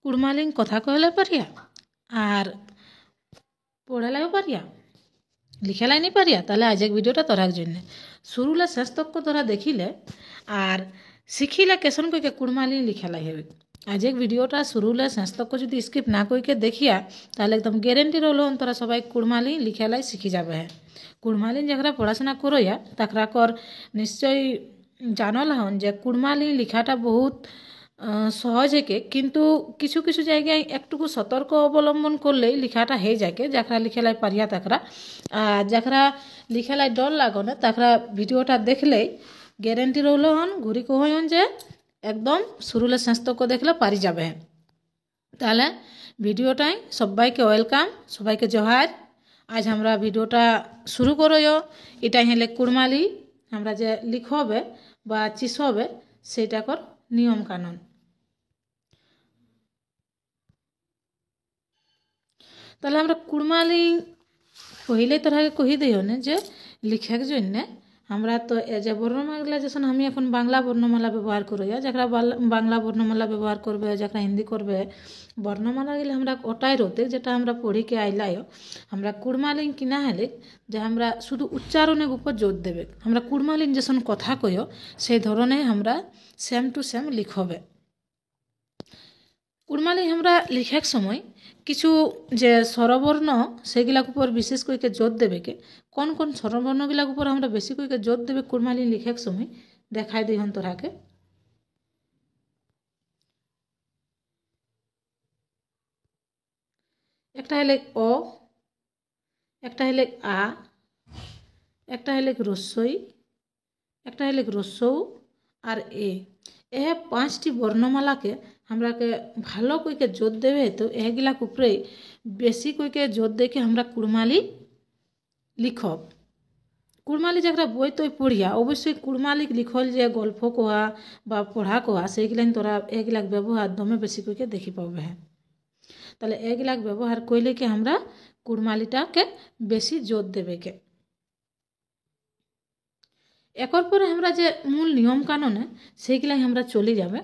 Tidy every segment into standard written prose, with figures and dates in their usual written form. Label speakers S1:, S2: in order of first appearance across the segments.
S1: কুড়মালিং কথা কহলে পারিয়া আর পড়ালেও পারিয়া লিখালাই নি পারিয়া তাহলে আজ এক ভিডিওটা তোরার জন্য শুরুলে শেষ তক তোরা দেখিলে আর শিখিলে কেসন কইকে কুড়মালি লিখালাই হবে। আজ এক ভিডিওটা শুরুলে শেষ তক যদি স্কিপ না কইকে দেখিয়া তাহলে একদম গ্যারেন্টি রইল তোরা সবাই কুড়মালি লিখালাই শিখি যাবে। হ্যাঁ কুড়মালি যারা পড়াশোনা করইয়া তাকরা কর নিশ্চয়ই জানল হন যে কুড়মালি লিখাটা বহুত সহজ হেকে কিন্তু কিছু কিছু জায়গায় একটুকু সতর্ক অবলম্বন করলেই লিখাটা হয়ে যাকে যারা লিখেলাই পারিয়া তাকরা আর যারা লিখেলাই ডর লাগো না তাকরা ভিডিওটা দেখলেই গ্যারেন্টি রইল হন ঘুরি কহন যে একদম শুরুলে শেষ তক দেখলে পারি যাবে। তাহলে ভিডিওটাই সবাইকে ওয়েলকাম, সবাইকে জোহার। আজ আমরা ভিডিওটা শুরু করো। এটাই হলে কুড়মালি আমরা যে লিখবে বা চিসবে সেটাকর নিয়ম কানুন। তাহলে আমরা কুড়মালি পহিলে তোরাকে কহি দিও না যে লিখার জন্য আমরা তো যে বর্ণমালা যেসন আমি এখন বাংলা বর্ণমালা ব্যবহার করি, যারা বাংলা বর্ণমালা ব্যবহার করবে, যারা হিন্দি করবে বর্ণমালা গেলে আমরা ওটাই রতে যেটা আমরা পড়িকে আইলাই আমরা কুড়মালিং কিনা হলে যে আমরা শুধু উচ্চারণের উপর জোর দেবে। আমরা কুড়মালিং যেসন কথা কইও সেই ধরনে আমরা সেম টু সেম লিখবে। কুড়মালি আমরা লিখার সময় কিছু যে স্বরবর্ণ সেগুলার উপর বিশেষ করে জোর দেবে কে কোন কোন স্বরবর্ণগুলার উপর আমরা বেশি করে জোর দেবে কুড়মালি লিখার সময় দেখাই দিই হন তোরাকে। একটা হলে অ, একটা হলে আ, একটা হলে রস্বই, একটা হলে রস্যৌ আর এ পাঁচটি বর্ণমালাকে আমরাকে ভালো কইকে জোর দেবে তো এগুলা উপরে বেশি কইকে জোর দেখে আমরা কুড়মালি লিখব। কুড়মালি যারা বই তৈ পড়িয়া অবশ্যই কুড়মালি লিখল যে গল্প কোয়া বা পড়া কোয়া সেইগুলান তোরা এগুলাক ব্যবহার দমে বেশি কইকে দেখি পাবে। হ্যাঁ তাহলে এগুলাক ব্যবহার কইলে কি আমরা কুড়মালিটাকে বেশি জোর দেবে কে। একর পরে আমরা যে মূল নিয়ম কানুনে সেইগুলাই আমরা চলে যাবে।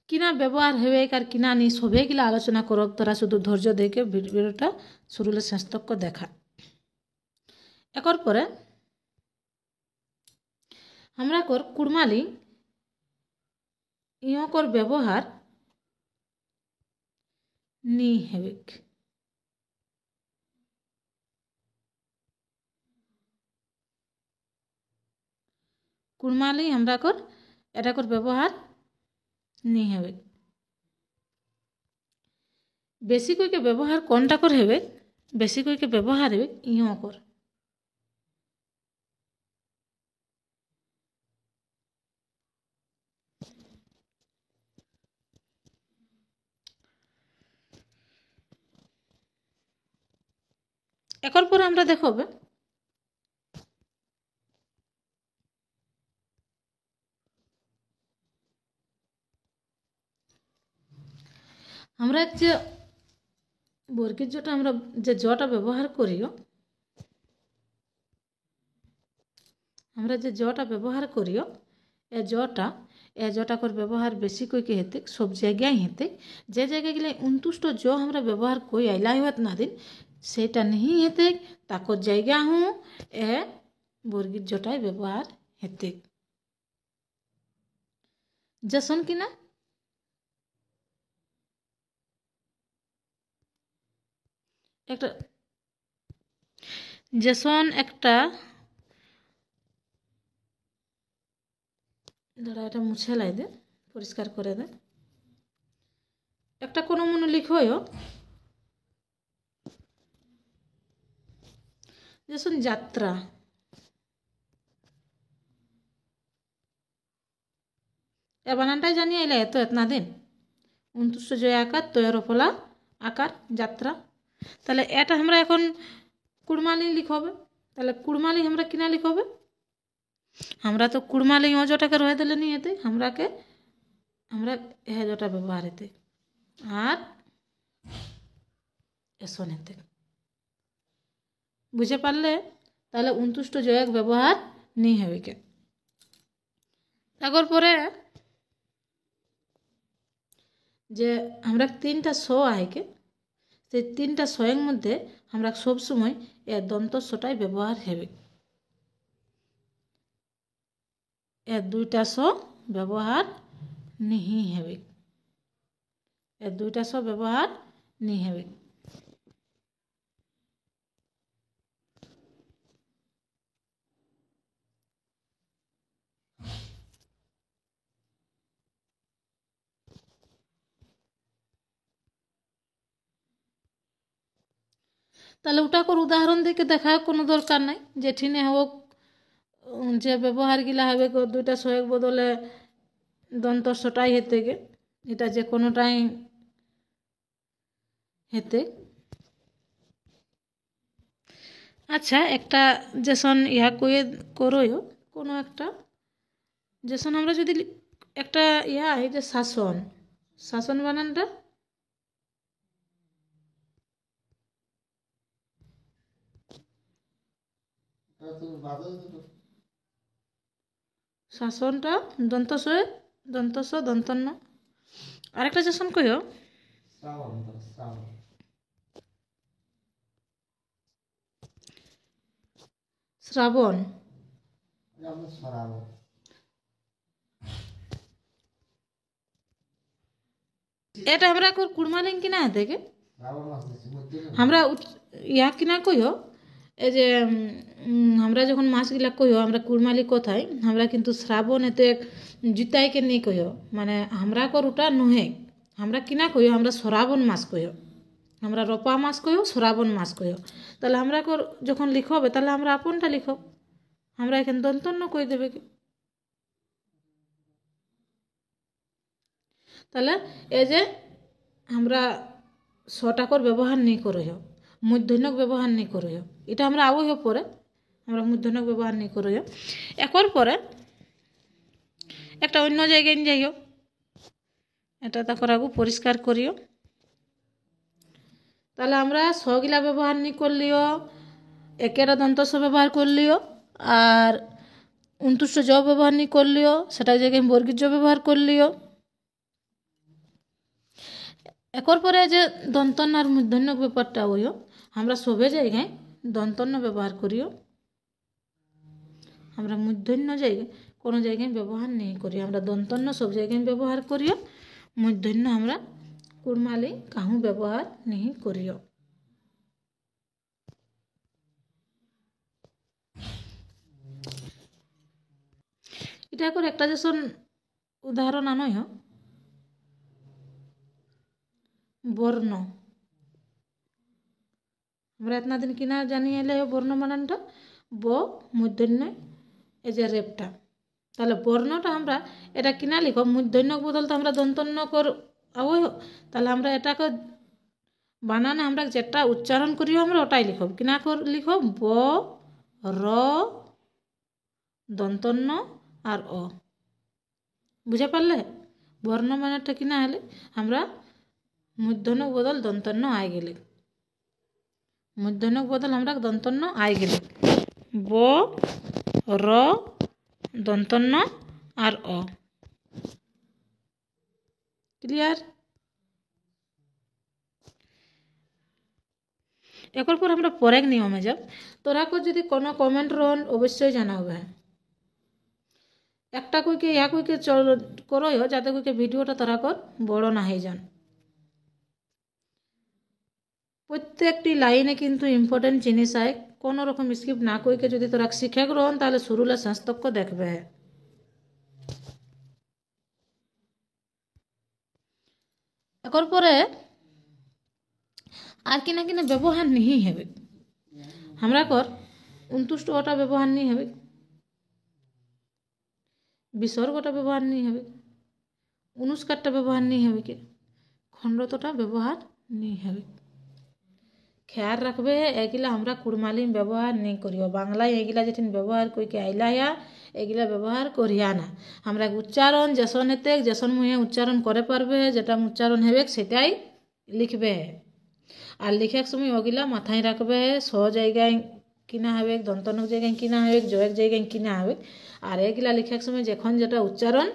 S1: কিনা ব্যবহার হবে আর কিনা নি সবেগুলা আলোচনা করব, তোরা শুধু ধৈর্য দেখে ভিডিওটা শুরুলে শেষ তক দেখা। একর পরে আমরা কর কুড়মালি ইয়কর ব্যবহার নি হবে। কুড়মালি আমরা কর এটা কর ব্যবহার নি হবে। বেশি কইকে ব্যবহার কোনটা কর হবে, বেশি কইকে ব্যবহার হবে ইয়কর। একর পরে আমরা দেখবে আমরা যে বর্গের জটা আমরা যে জটা ব্যবহার করিও আমরা যে জটা ব্যবহার করিও এ জটা কর ব্যবহার বেশি কইকে হেতে সব জায়গায় হেতে যে জায়গাগুলো উন্তুষ্ট জ আমরা ব্যবহার কই আইলাই হত না দিন সেটা नहीं হেতে তাকর জায়গা হুঁ এ বর্গীর জটায় ব্যবহার হেতে। जसन कि ना একটা जसन একটা দাঁড়া এটা মুছে লাই দে পরিষ্কার করে দে। একটা কোনো মনে লিখো जसन যাত্রা এ বানানটাই জানি এলে এত এতনা দিন 29 জয় আকার তৈর ফলা আকার যাত্রা। তাহলে এটা আমরা এখন কুড়মালি লিখবে। তাহলে কুড়মালি আমরা কিনা লিখবে, আমরা তো কুড়মালি অজটাকে রয়ে দিলে নি এতে আমরাকে আমরা হেজটা ব্যবহার হেতে আর এসন হেতে বুঝে পারলে তাহলে 29 জয়ক ব্যবহার নি হবে কে। তারপর পরে যে আমরা তিনটা স আইকে সেই তিনটা শয়ের মধ্যে আমরা সব সময় এর দন্ত সটাই ব্যবহার হবে। এর দুইটা স ব্যবহার নিহি হবে। এর দুইটা স ব্যবহার নি হবে। তাহলে ওটাকর উদাহরণ দিকে দেখার কোনো দরকার নাই, যেঠিনে হোক যে ব্যবহারগুলা হবে দুইটা সয়ের বদলে দন্ত সটাই হেতে গে, এটা যে কোনোটাই হেতে। আচ্ছা, একটা যেসন ইহা কয়ে করো কোনো একটা যেসন আমরা যদি একটা ইয়া এই যে শাসন, শাসন বানানটা শাসনটা দন্ত সয়ে দন্ত স দন্তন্য। আরেকটা যেসন কইও শ্রাবণ, এটা আমরা কুড়মালিং কিনা থেকে আমরা ইয়া কিনা কইও এই যে আমরা যখন মাছগুলা কইও আমরা কুড়মালি কোথায় আমরা কিন্তু শ্রাবণ এতে জুতাইকে নিয়ে কইও, মানে আমরা ওটা নহে, আমরা কিনা কইও আমরা শ্রাবণ মাস কইও, আমরা রপা মাস কইও শ্রাবণ মাস কইও। তাহলে আমরা যখন লিখবে তাহলে আমরা আপনটা লিখব, আমরা এখানে দন্তন্য কই দেবে কি। তাহলে এই যে আমরা সটাকর ব্যবহার নেই করো, মূর্ধন্যক ব্যবহার নেই করো, এটা আমরা আবো পরে আমরা মূর্ধন্যক ব্যবহার নেই করো। একর পরে একটা অন্য জায়গায় যাইও, এটা তারপর আগু পরিষ্কার করিও। তাহলে আমরা সগিলা ব্যবহার নি করলিও, একেরা দন্তস্ব ব্যবহার করলিও, আর 29 জ ব্যবহার নি করলিও, সেটা জায়গায় বর্গীর জ ব্যবহার করলিও। একর পরে যে দন্তন্য আর মূর্ধন্য ব্যাপারটা হইও আমরা সবে জায়গায় দন্তন্য ব্যবহার করিও, আমরা মূর্ধন্য জায়গায় কোনো জায়গায় ব্যবহার নেই করি, আমরা দন্তন্য সব জায়গায় ব্যবহার করিও, মূর্ধন্য আমরা কুড়মালি কাহু ব্যবহার নেই করিও। এটা করে একটা যেসন উদাহরণ আনয় বর্ণ, আমরা এতনা দিন কিনা জানিয়ে এলে বর্ণ বানানটা ব মূর্ধন্য এই যে রেপটা। তাহলে বর্ণটা আমরা এটা কিনা লিখব মূর্ধন্য বদলতে আমরা দন্তন্য কর তাহলে আমরা এটাকে বানানে আমরা যেটা উচ্চারণ করিও আমরা ওটাই লিখব, কিনা লিখব ব র দন্তন্য আর অ। বুঝে পারলে বর্ণ মানেটা কিনা হলে আমরা মূর্ধন্যক বদল দন্তন্য আয় গেলে, মূর্ধন্যক বদল আমরা দন্তন্য আয় গেলে ব র দন্তন্য আর অ। ক্লিয়ার? এরপর পর আমরা পরের নিয়মে যাব। তোরাকে যদি কোনো কমেন্ট রন অবশ্যই জানাবে, একটা কইকে ইয়া কইকে করো যাতে কইকে ভিডিওটা তোরাকর বড় না হয়ে যান। প্রত্যেকটি লাইনে কিন্তু ইম্পর্টেন্ট জিনিস আয়, কোনো রকম স্কিপ না কইকে যদি তোরা শিখে গ্রহণ তাহলে শুরুলে শাস্তক্য দেখবে। একর পরে আর কিনা কিনা ব্যবহার নিহি হবে, আমরা কর 29টা ব্যবহার নি হবে, বিসর্গটা ব্যবহার নি হবে, অনুষ্কারটা ব্যবহার নি হবে, কি খণ্ডতটা ব্যবহার নি হবে। খেয়াল রাখবে এগুলা আমরা কুড়মালি ব্যবহার নেই করিও, বাংলায় এগুলা যেদিন ব্যবহার কইকে আইলা এগুলা ব্যবহার করিয়া না। আমরা উচ্চারণ যেসন হেতে যেসন মুহে উচ্চারণ করে পারবে, যেটা উচ্চারণ হবে সেটাই লিখবে, আর লিখার সময় ওগুলা মাথায় রাখবে। স জায়গায় কিনা হবে, দন্তনক জায়গায় কিনা হবে, জয়ের জায়গায় কিনা হবে, আর এগুলা লিখার সময় যখন যেটা উচ্চারণ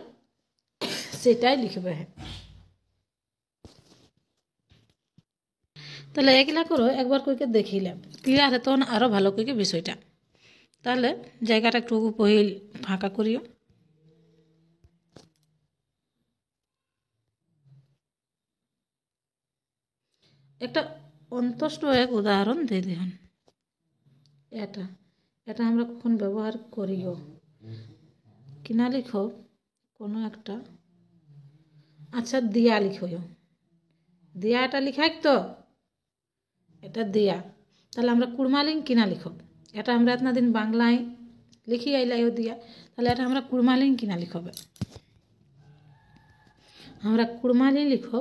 S1: সেটাই লিখবে। তাহলে এগুলা করো একবার কইকে দেখিলে ক্লিয়ার হয় তখন আরও ভালো কইকে বিষয়টা। তাহলে জায়গাটা একটু পহিল ফাঁকা করিও। একটা অন্তষ্ট এক উদাহরণ দিয়ে দিন। এটা এটা আমরা কখন ব্যবহার করিও কিনা লিখো কোনো একটা, আচ্ছা দিয়া লিখো, দিয়া এটা লিখাই তো, এটা দিয়া। তাহলে আমরা কুড়মালিং কিনা লিখো, এটা আমরা এতনা দিন বাংলায় লিখি আইলাইও দিয়া, তাহলে এটা আমরা কুড়মালিং কিনা লিখবে, আমরা কুড়মালিং লিখব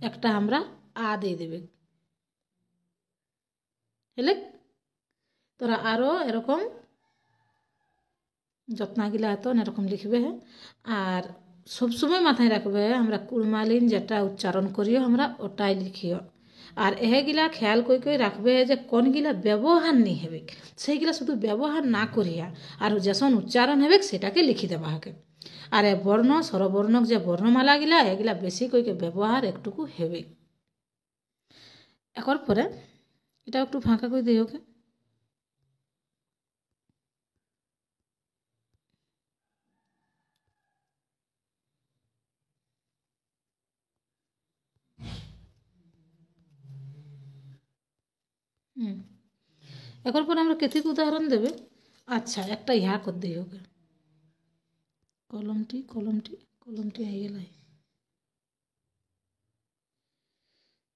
S1: একটা আমরা আ দিয়ে দেবে হেলে। তোরা আরও এরকম যত্নাগিলা এত এরকম লিখবে। আর সবসময় মাথায় রাখবে আমরা কুড়মালিন যেটা উচ্চারণ করিও আমরা ওটাই লিখিও। আর এগুলা খেয়াল করে রাখবে যে কোনগুলা ব্যবহার নেই হবে সেইগুলা শুধু ব্যবহার না করিয়া আর যেসন উচ্চারণ হবে সেটাকে লিখি দেবা হবে। আর এ বর্ণ স্বরবর্ণক যে বর্ণমালাগুলা এগুলা বেশি করে ব্যবহার একটুকু হবে। একর পরে এটা একটু ফাঁকা করে দিই ওকে। এখন পরে আমরা কেথিক উদাহরণ দেবে। আচ্ছা একটা ইহা কর দিই ওকে, কলমটি কলমটি কলমটি হয়ে গেল।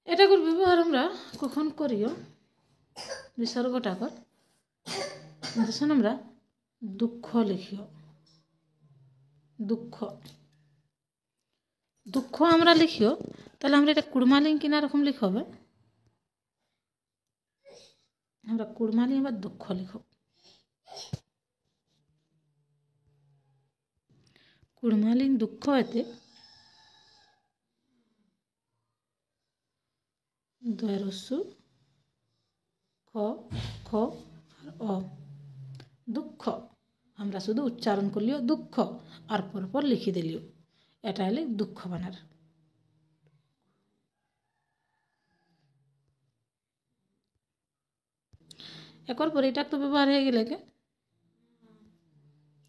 S1: এটা কর ব্যবহার আমরা কখন করিও বিসর্গটা কর দেখুন আমরা দুঃখ লিখিও, দুঃখ দুঃখ আমরা লিখিও। তাহলে আমরা এটা কুড়মালিং কিনা রকম লিখবে, আমরা কুড়মালিং আবার দুঃখ লিখব, কুড়মালিং দুঃখ এতে দয়রস্যু খ খ আর অ, দুঃখ আমরা শুধু উচ্চারণ করলিও দুঃখ আর পরপর লিখি দিলিও, এটা হলে দুঃখ বানার। একর পরে এটা তো ব্যবহার হয়ে গেলে কে,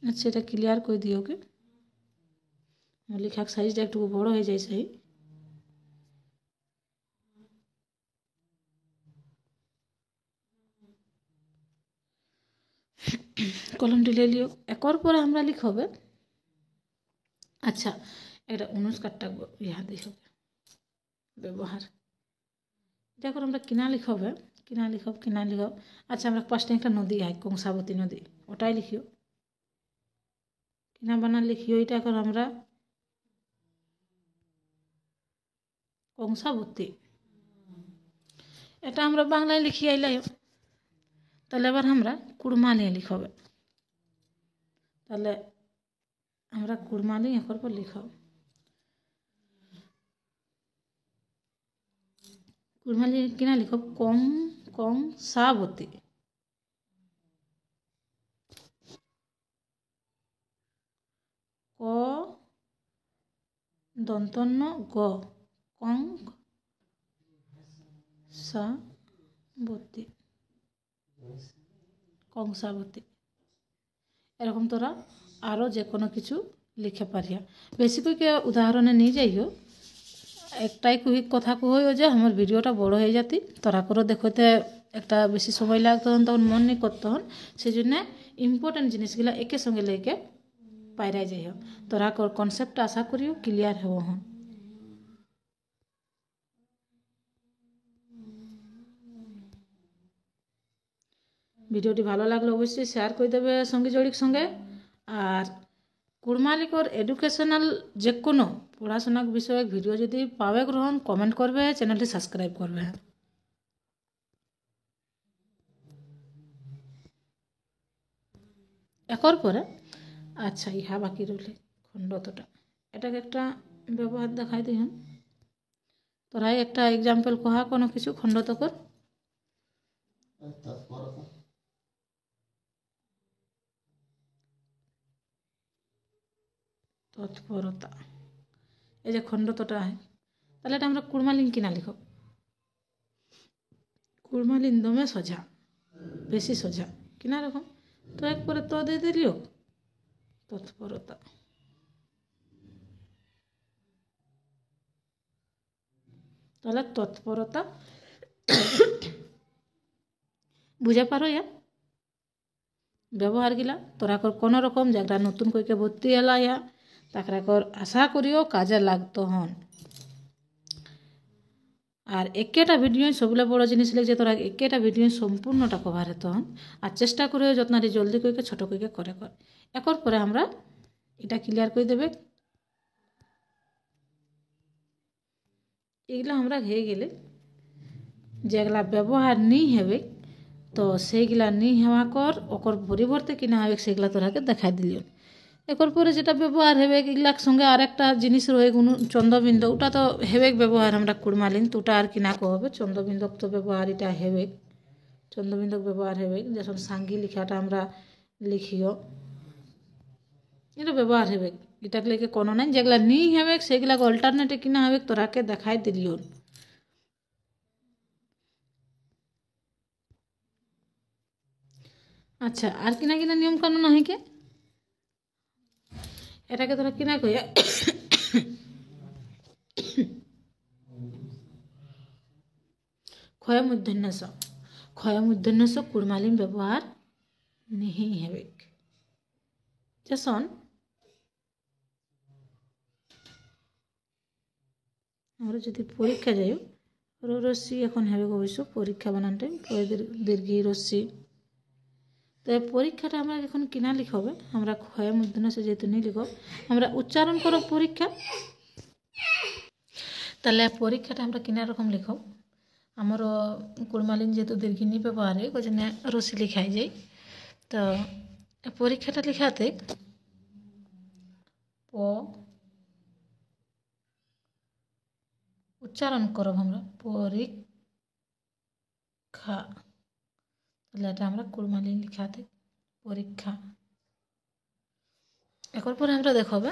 S1: আচ্ছা এটা ক্লিয়ার করে দিও কে, লেখার সাইজটা একটু বড় হয়ে যায় সেই। কলমটি লে লিও। একর পরে আমরা লিখবে, আচ্ছা এটা অনুষ্কারটা ইহা দিয়ে হবে ব্যবহার। দেখো আমরা কিনা লিখবে, কিনা লিখব কিনা লিখব। আচ্ছা আমরা পাশে একটা নদী হয় কংসাবতী নদী, ওটাই লিখিও, কিনা বানান লিখিও। এটা এখন আমরা কংসাবতী, এটা আমরা বাংলায় লিখি আইলাই। তাহলে এবার আমরা কুড়মালি লিখবে, তাহলে আমরা কুড়মালি একর পর লিখব, কুড়মালি কিনা লিখব কং কংসাবতী, ক দন্তন্য গ কং সাবতী, কংসাবতী। এরকম তোরা আরও যে কোনো কিছু লিখে পারিয়া। বেশি করে উদাহরণে নিয়ে যাইও, একটাই কথা কইও যে আমার ভিডিওটা বড় হয়ে যাতি তোরা করে দেখতে একটা বেশি সময় লাগতো তখন মন নেই করতে হন, সেই জন্য ইম্পর্টেন্ট জিনিসগুলা একে সঙ্গে লেকে পাইরাই যাইও। তোরা কনসেপ্টটা আশা করিও ক্লিয়ার হব হন। ভিডিওটি ভালো লাগলে অবশ্যই শেয়ার করে দেবে সঙ্গী জড়ির সঙ্গে। আর কুড়মালিকর এডুকেশনাল যে কোনো পড়াশোনা বিষয়ক ভিডিও যদি পাবে গ্রহণ কমেন্ট করবে, চ্যানেলটি সাবস্ক্রাইব করবে। একর পরে আচ্ছা ইহা বাকি রইলে খণ্ডতটা, এটাকে একটা ব্যবহার দেখাই দিই। তোরাই একটা এক্সাম্পল কহা কোনো কিছু খণ্ডত কর। তো তৎপরতা এই যে খণ্ডতটা হয় তাহলে এটা আমরা কুড়মালিন কিনা লিখব কুড়মালিন দমে সোজা বেশি সোজা কিনা রকম তো একবারে তো দিয়ে দিলিও তৎপরতা তাহলে তৎপরতা বুঝে পারো ইয়া ব্যবহার গিলা তোরা কর কোনো রকম যেটা নতুন কইকে ভর্তি এলা ইয়া তাকরা কর আশা করিও কাজে লাগতো হন আর একেটা ভিডিও সবগুলো বড় জিনিস লাগছে তোরা একেটা ভিডিও সম্পূর্ণটা কভার হতো হন আর চেষ্টা করে যত্নারি জলদি কইকে ছোট কইকে করে কর একর পরে আমরা এটা ক্লিয়ার করে দেবে এগুলা আমরা হয়ে গেলে যেগুলা ব্যবহার নেই হবে তো সেইগুলা নেই হওয়া কর ওকর পরিবর্তে কিনা হবে সেগুলা তোরাকে দেখাই দিল একর পরে যেটা ব্যবহার হবে এগুলার সঙ্গে আর একটা জিনিস রয়ে কোনো চন্দ্রবিন্দু ওটা তো হেবে ব্যবহার আমরা কুড়মালিন তো ওটা আর কিনা হবে চন্দ্রবিন্দুক তো ব্যবহার এটা হেবে চন্দ্রবিন্দুক ব্যবহার হবে যখন সাঙ্গি লিখাটা আমরা লিখিও এটা ব্যবহার হবে এটাকে লেগে কোনো নাই যেগুলা নেই হবে সেগুলাকে অল্টারনেটিভ কিনা হবে তোরাকে দেখাই দিলিও আচ্ছা আর কিনা কিনা নিয়ম কানুন আছে কে এটাকে তোরা কিনা কইয়া ক্ষয় মূর্ধন্য স কুড়মালিন ব্যবহার नहीं হবে যেসন আমরা যদি পরীক্ষা যাই রশ্মি এখন হবে অবশ্য পরীক্ষা বানানটা দীর্ঘী রশ্মি তো পরীক্ষাটা আমরা এখন কিনা লিখবে আমরা ক্ষয় মূর্ধন্য সে যেহেতু নেই লিখব আমরা উচ্চারণ করো পরীক্ষা তাহলে পরীক্ষাটা আমরা কিনা রকম লিখব আমার কুড়মালিন যেহেতু দীর্ঘী নি ব্যবহার হয় ওই জন্য রশ্মি লিখাই যায় তো পরীক্ষাটা লিখাতে উচ্চারণ করব আমরা পরীক্ষা তাহলে এটা আমরা কুড়মালিন লিখাতে পরীক্ষা একর পরে আমরা দেখাবে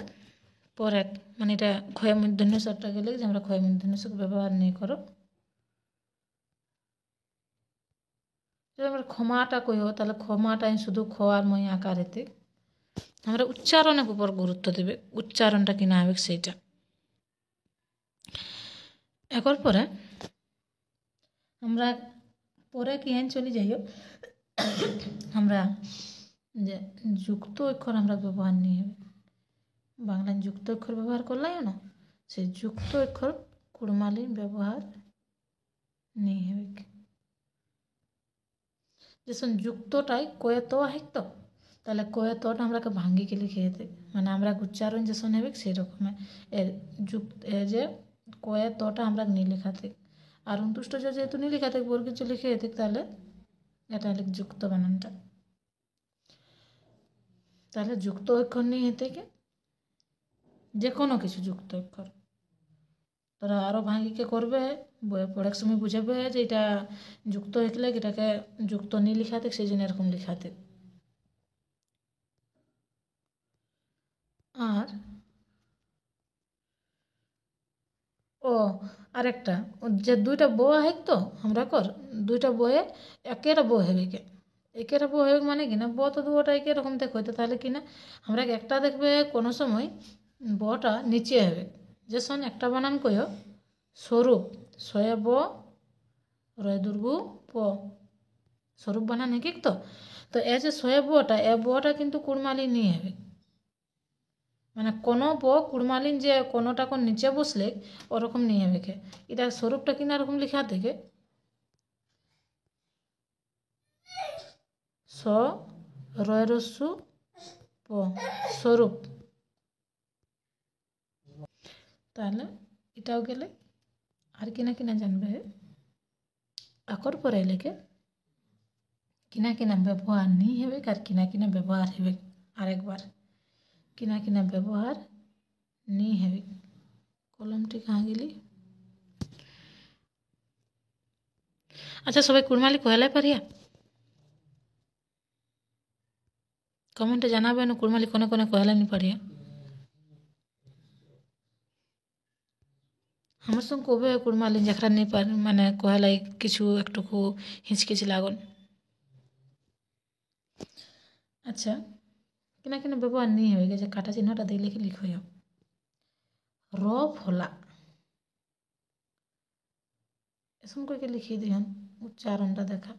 S1: পরে মানে এটা ক্ষয় মূর্ধন্য সটা গেলে যে আমরা ক্ষয় মূর্ধন্য সক ব্যবহার নেই করো যদি আমরা ক্ষমাটা কইও তাহলে ক্ষমাটা শুধু খ আর মই আকারেতে আমরা উচ্চারণের উপর গুরুত্ব দেবে উচ্চারণটা কিনা হবে সেইটা একর পরে আমরা পরে কি চলে যাইও আমরা যে যুক্ত অক্ষর আমরা ব্যবহার নিয়ে হবে বাংলা যুক্ত অক্ষর ব্যবহার করলাই না সেই যুক্ত অক্ষর কুড়মালিন ব্যবহার নিয়ে হবে যেসন যুক্তটাই কয়ে তো আহে তো তাহলে কয়ে তোটা আমরা ভাঙ্গিকে লিখে যেতে মানে আমরা উচ্চারণ যেসন হবে সেই রকমের এর যুক্ত যে কয়ে তোটা আমরা নি লেখাতে আর অন্তুষ্ট যেহেতু নি লেখাতে বর্গীর যে লিখে যেতে তাহলে এটা লিখ যুক্ত বানানটা তাহলে যুক্ত অক্ষর নিয়ে হেতে কে যে কোনো কিছু যুক্ত অক্ষর তোরা আরও ভাঙ্গিকে করবে বই পড়ার সময় বুঝাবে যে এটা যুক্ত হইলে এটাকে যুক্ত নি লিখাতে সেই জন্য এরকম লিখাতে আর ও আরেকটা যে দুইটা বো আছে তো আমরা কর দুইটা বয়ে একেরা বো হবে কে একেরা বো হবে মানে কি না ব তো দুটা একই রকম দেখ হইতো তাহলে কি না আমরা একটা দেখবে কোনো সময় বটা নিচে হবে যেসন একটা বানান কইও স্বরূপ সয়ে ব রয় দুর্গু প স্বরূপ বানান এক তো তো এ যে সয়ে বটা এ বটা কিন্তু কুড়মালিন নিয়ে হবে মানে কোনো ব কুড়মালিন যে কোনোটা কোন নিচে বসলে ওরকম নিয়ে হবে কে এটা স্বরূপটা কিনা রকম লিখা থেকে স রয় রস্যু প স্বরূপ তাহলে এটাও গেলে আর কিনা কিনা জানবে আকর পরে লেগে কিনা কিনা ব্যবহার নেই হবে আর কিনা কিনা ব্যবহার হবে আরেকবার কিনা কিনা ব্যবহার নেই হবে কলমটি কাহা গেলি আচ্ছা সবাই কুড়মালি কহলাই পারিয়া কমেন্টে জানাবেন কুড়মালি কোনে কোনে কহলাই নি পারিয়া আমার সঙ্গে কবে কুড়মালি যেখানে নেই মানে কহেলাই কিছু একটুকু হিচকিচ লাগন। আচ্ছা কিনা কিনা ব্যবহার নিয়ে হয়ে গেছে কাটা চিহ্নটা দিলে কি লিখ হইব র ফলা এসম করে লিখিয়ে দিহন উচ্চারণটা দেখা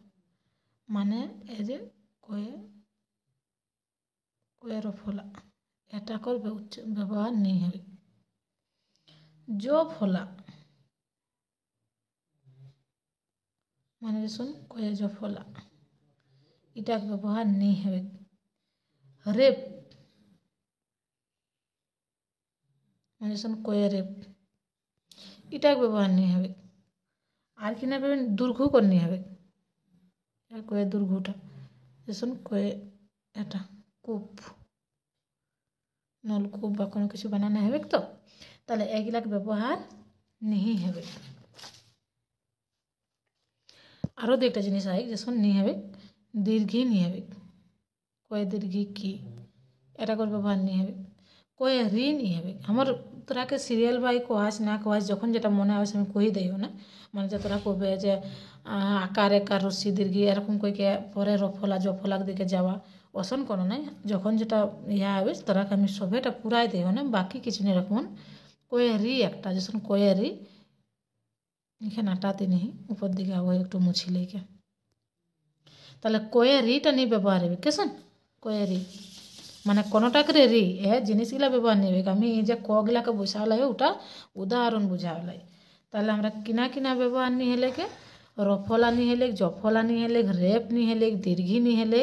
S1: মানে এই যে কয়ে কয়ের ফলা এটা করবে ব্যবহার নেই হবে। জ ফলা মানে শুন কয়ে জ ফলা এটা ব্যবহার নেই হবে। রেপ মানে শুন কয়ে রেপ এটা ব্যবহার নেই হবে। আর কিনা পাবেন দুর্ঘু করনি হবে কয়ে দুর্ঘুটা যেসন কয়ে এটা কূপ নলকূপ বা কোনো কিছু বানানো হবে তো তাহলে এগুলাক ব্যবহার নেই হবে। আরও দু একটা জিনিস আই যেসন নি হবে দীর্ঘি নি হবে কয়ে দীর্ঘি কি এটা করে ব্যবহার নি হবে। কয়ে রি নি হবে আমার তোরাকে সিরিয়াল বাই কোয়াস না কোয়াস যখন যেটা মনে হয় আমি কই দিও না মানে যে তোরা কবে যে আকার একার রশ্মি দীর্ঘি এরকম কইকে পরে রফলা জফলাক দিকে যাওয়া অসন কোনো নাই যখন যেটা ইয়া হবে তোরাকে আমি সবেটা পুরাই দিও না বাকি কিছু নেই এরকম কয়ে রি একটা যখন কয়ে রি এখানে আটাতে নেই উপর দিকে আবার একটু মুছি লেগে তাহলে কয়ে রিটা নেই ব্যবহার হবে কেসন কয়ে রি মানে কোনোটাকে রি এ জিনিসগুলা ব্যবহার নেবে আমি এই যে কগুলাকে বুঝাওলাই ওটা উদাহরণ বুঝাওলাই তাহলে আমরা কিনা কিনা ব্যবহার নি হেলে কে রফলা নি হেলে জফলা নি হেলে রেপ নি হেলে দীর্ঘি নি হেলে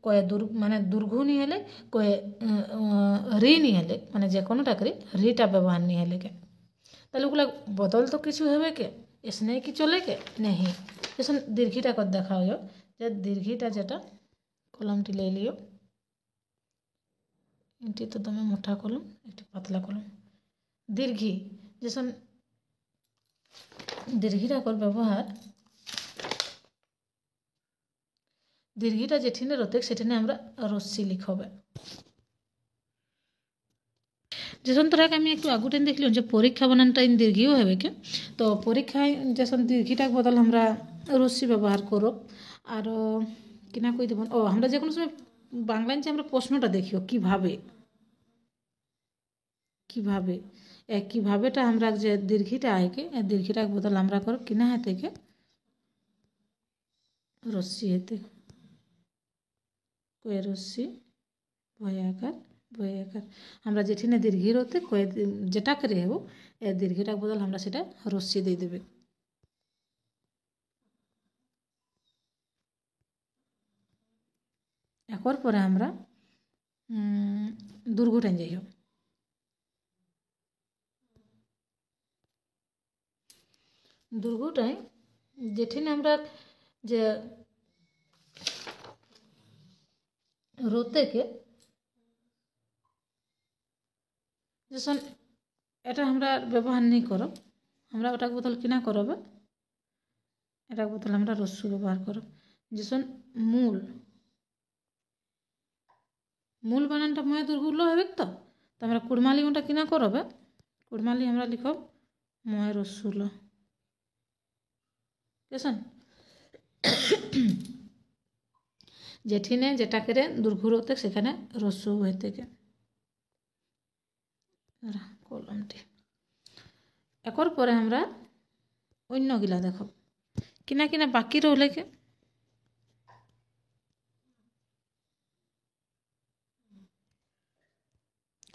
S1: কয়ে মানে দুর্ঘু নি হেলে কয়ে রি নি হেলে মানে যে কোনোটাকে রিটা ব্যবহার নি হেলে কে তাহলে ওগুলা বদল তো কিছু হবে কে इसने কি চলে কে नहीं जैसे दीर्घीटा कर देखा हो যে দীর্ঘিটা যেটা কলমটি ले लियो এটি তো দমে মোটা কলম একটি পাতলা কলম দীর্ঘি যেসন দীর্ঘিটা কর ব্যবহার দীর্ঘিটা যেঠিনে রতে সেঠিনে আমরা রশ্মি লিখবে যেসন তোরাকে আমি একটু আগুটেন দেখলাম যে পরীক্ষা বানানটা ইন দীর্ঘিও হবে কে তো পরীক্ষায় যেসন দীর্ঘিটা বদল আমরা রশ্মি ব্যবহার করব আর কিনা কই দেব ও আমরা যে কোনো সময় বাংলায় যে আমরা প্রশ্নটা দেখিও কিভাবে কিভাবে কিভাবেটা আমরা যে দীর্ঘিটা আইকে দীর্ঘিটা বদল আমরা করো কিনা হাতে কে রশ্মি হেতে কয়ে রশ্মি ভয়াকার বয়াকার আমরা যেঠিনে দীর্ঘির হতে কয়ে যেটা করে হব এর দীর্ঘিটা বদল আমরা সেটা রশ্মি দিয়ে দেবে একর পরে আমরা দুর্ঘটান যাই হোক দুর্ঘটায় যেঠিনে আমরা যে রোতেকে যেসন এটা আমরা ব্যবহার নেই করো আমরা ওটাকে বদল কিনা করবে এটা বদল আমরা রস্যু ব্যবহার করব যেসন মূল মূল বানানটা ময় দুর্গুলো হবে তো আমরা কুড়মালি ওটা কিনা করবে কুড়মালি আমরা লিখব ময় রস্যুল কেসন যেঠিনে যেটা করে দুর্ঘুর হতে সেখানে রস্যু হয়ে থেকে কলমটি একর পরে আমরা অন্যগুলা দেখো কিনা কিনা বাকি রহলে কে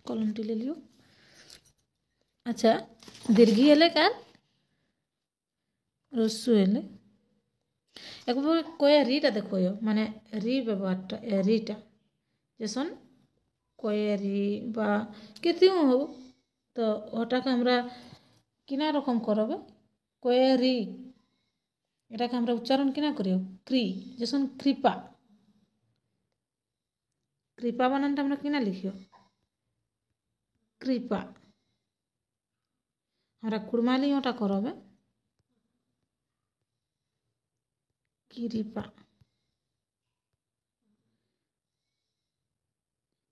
S1: কলমটি ले लियो আচ্ছা দীর্ঘি এলে কার রস্যু এলে একবার কয়ে রিটা দেখো মানে রি ব্যবহারটা রিটা যেসন কয়ে রি বা কেতেও হব তো ওটাকে আমরা কিনা রকম করবে কয়ে রি এটাকে আমরা উচ্চারণ কিনা করিও ক্রি যেসন কৃপা কৃপা বানানটা আমরা কিনা লিখিও কৃপা আমরা কুড়মালি ওটা করবে কৃপা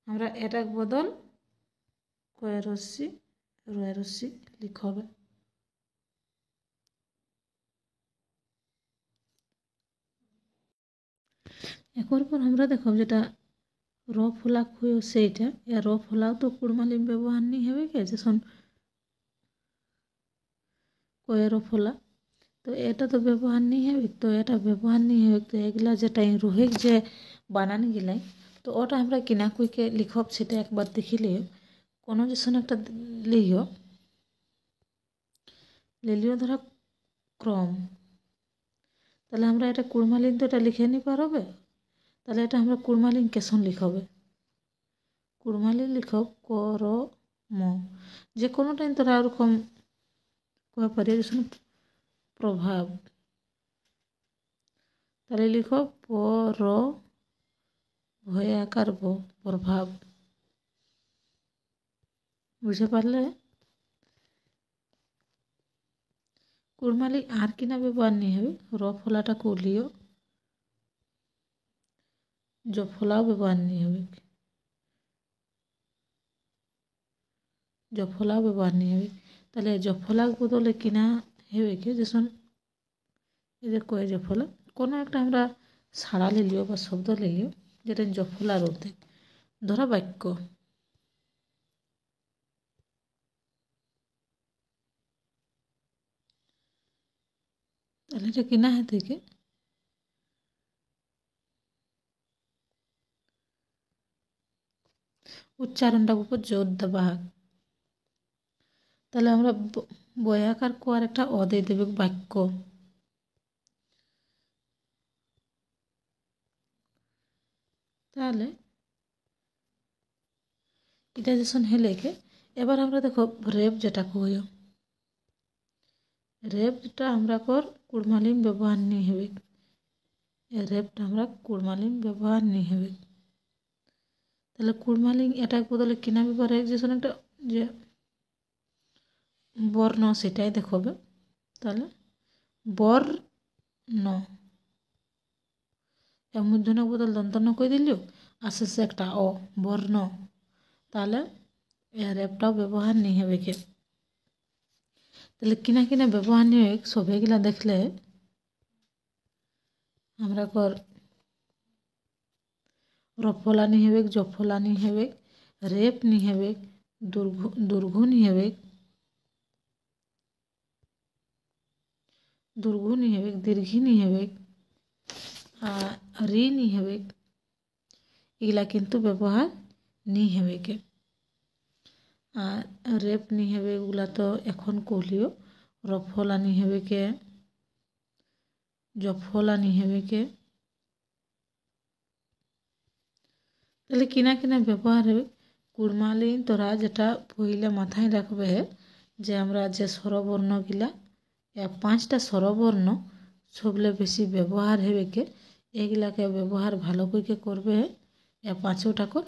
S1: আমরা এটা বদল কয়ে রশ্মি রয় রশ্মি লিখবে। একর পর আমরা দেখব যেটা র ফলাক হয়ে সেইটা র ফলাও তো কুড়মালিম ব্যবহার নি হবে কে যেসন কয়ের ফলা তো এটা তো ব্যবহার নি হবে তো এটা ব্যবহার নি হবে তো এগুলা যেটা রোহিক যে বানান গিলাই তো ওটা আমরা কিনা কুইকে লিখব সেটা একবার দেখিলিও কোনো যেসন একটা লিলিও ধরা ক্রম তাহলে আমরা এটা কুড়মালিন তো এটা লিখে নি পারবে তাহলে এটা আমরা কুড়মালিন কেসন লিখবে কুড়মালিন লিখব কর ম যে কোনোটাই তোরা ওরকম কয়ে পারি যেসন প্রভাব তাহলে লিখো পর ভয়াকার প্রভাব বুঝতে পারলে কুড়মালি আর কিনা ব্যবহার নিয়ে হবে র ফলাটা করলিও জফলাও ব্যবহার নিয়ে হবে জফলাও ব্যবহার নিয়ে হবে তাহলে জফলা বদলে কিনা হবে কি যেসন এদের কয়ে জফলা কোনো একটা আমরা সাড়া লিলিও বা শব্দ লিলিও যেটা জফলার অর্ধেক ধরা বাক্য তাহলে এটা কিনা হয় থেকে উচ্চারণটার উপর জোর দেওয়া হয় তাহলে আমরা বয়াকার কো আর একটা অদে দেবে বাক্য তাহলে এটা যেসন হেলেকে এবার আমরা দেখো রেপ যেটা কই রেপটা আমরা কর কুড়মালিম ব্যবহার নিয়ে হবে রেপটা আমরা কুড়মালিম ব্যবহার নিয়ে হবে তাহলে কুড়মালিম এটা বদলে কিনা ব্যবহার হয় যেসন একটা যে বর্ণ সেটাই দেখবে তাহলে বর্ণ এর মূর্ধন্য বদল দন্তন্য কই দিলিও আস্তে আস্তে একটা অ বর্ণ তাহলে এর রেপটাও ব্যবহার নিয়ে হবে কে তাহলে কিনা কিনা ব্যবহার নিয়ে সবেগুলা দেখলে আমরা কর রফলা নি হবে জফলা নি হবে রেপ নি হবে দুর্ঘ নি হবে দুর্ঘ নি হবে দীর্ঘি নি হবে রি নি হবে এগুলা কিন্তু ব্যবহার নি হবে কে আর রেপ নি হবে এগুলা তো এখন কহলিও রফলা নি হবে কে জফলা নি হবে কে তাহলে কিনা কিনা ব্যবহার হবে কুড়মালিন তোরা যেটা পহিলে মাথায় রাখবে যে আমরা যে স্বরবর্ণগুলা পাঁচটা স্বরবর্ণ সবলে বেশি ব্যবহার হবে কে এগুলাকে ব্যবহার ভালো করে করবে পাঁচটা কর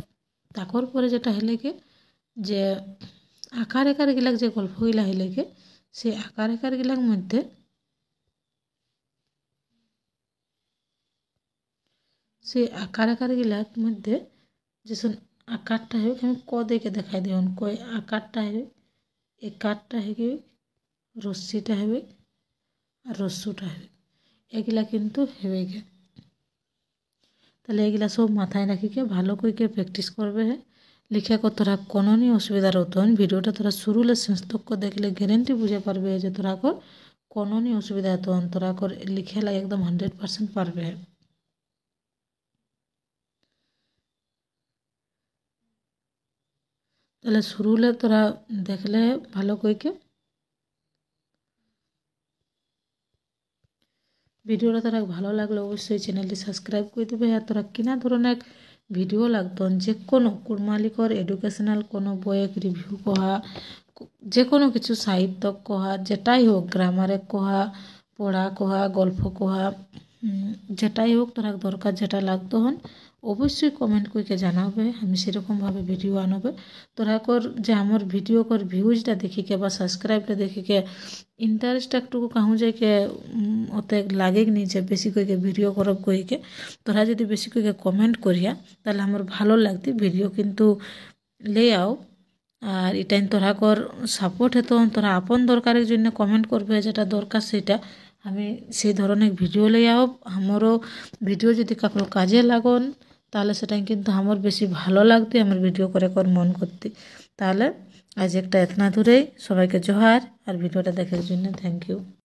S1: তাকর পরে যেটা হলে কে যে আকার একার গিলাক যে গল্পগুলা হইলে কে সেই আকার একার গিলার মধ্যে সেই আকার একার গিলার মধ্যে যেসন আকারটা হবে আমি ক দেখে দেখাই দিও কয় আকারটা হবে এই কারটা হবে রশ্মিটা হবে আর রস্যুটা হবে এগুলা কিন্তু হবে গে তাহলে এগুলা সব মাথায় রাখিকে ভালো করে প্র্যাকটিস করবে লিখে তোরা কোনো নি অসুবিধার হতন ভিডিওটা তোরা শুরুলে শেষ তক দেখলে গ্যারেন্টি বুঝে পারবে যে তোরা কর কোনো নি অসুবিধা হতন তোরা কর লিখে লাই একদম 100% পারবে তাহলে শুরুলে তোরা দেখলে ভালো করে ভিডিওটা তোরা ভালো লাগলে অবশ্যই চ্যানেলটি সাবস্ক্রাইব করে দেবে আর তোরা কিনা ধরনের ভিডিও লাগতন যে কোনো কুড়মালিকর এডুকেশনাল কোনো বইয়ের রিভিউ কহা যে কোনো কিছু সাহিত্য কহা যেটাই হোক গ্রামারে কহা পড়া কহা গল্প কহা যেটাই হোক তোরা দরকার যেটা লাগতো হন অবশ্যই কমেন্ট করে জানাবে আমি সেরকমভাবে ভিডিও আনবে তোরা কর যে আমার ভিডিও কর ভিউজটা দেখিকে বা সাবস্ক্রাইবটা দেখিকে ইন্টারেস্ট একটু কাহু যাইকে ওতে লাগে নি যে বেশি করে ভিডিও করব কইকে তোরা যদি বেশি করে কমেন্ট করিয়া তাহলে আমার ভালো লাগতে ভিডিও কিন্তু লে আও আর এটাই তোরাকর সাপোর্ট হেতো তোরা আপন দরকারের জন্য কমেন্ট করবে যেটা দরকার সেটা আমি সেই ধরনের ভিডিও লই আও আমারও ভিডিও যদি কারোর কাজে লাগন তাহলে সেটাই কিন্তু আমার বেশি ভালো লাগতে আমার ভিডিও করে মন করতে। তাহলে আজ একটা এতনা দূরেই সবাইকে জোহার আর ভিডিওটা দেখার জন্য থ্যাংক ইউ।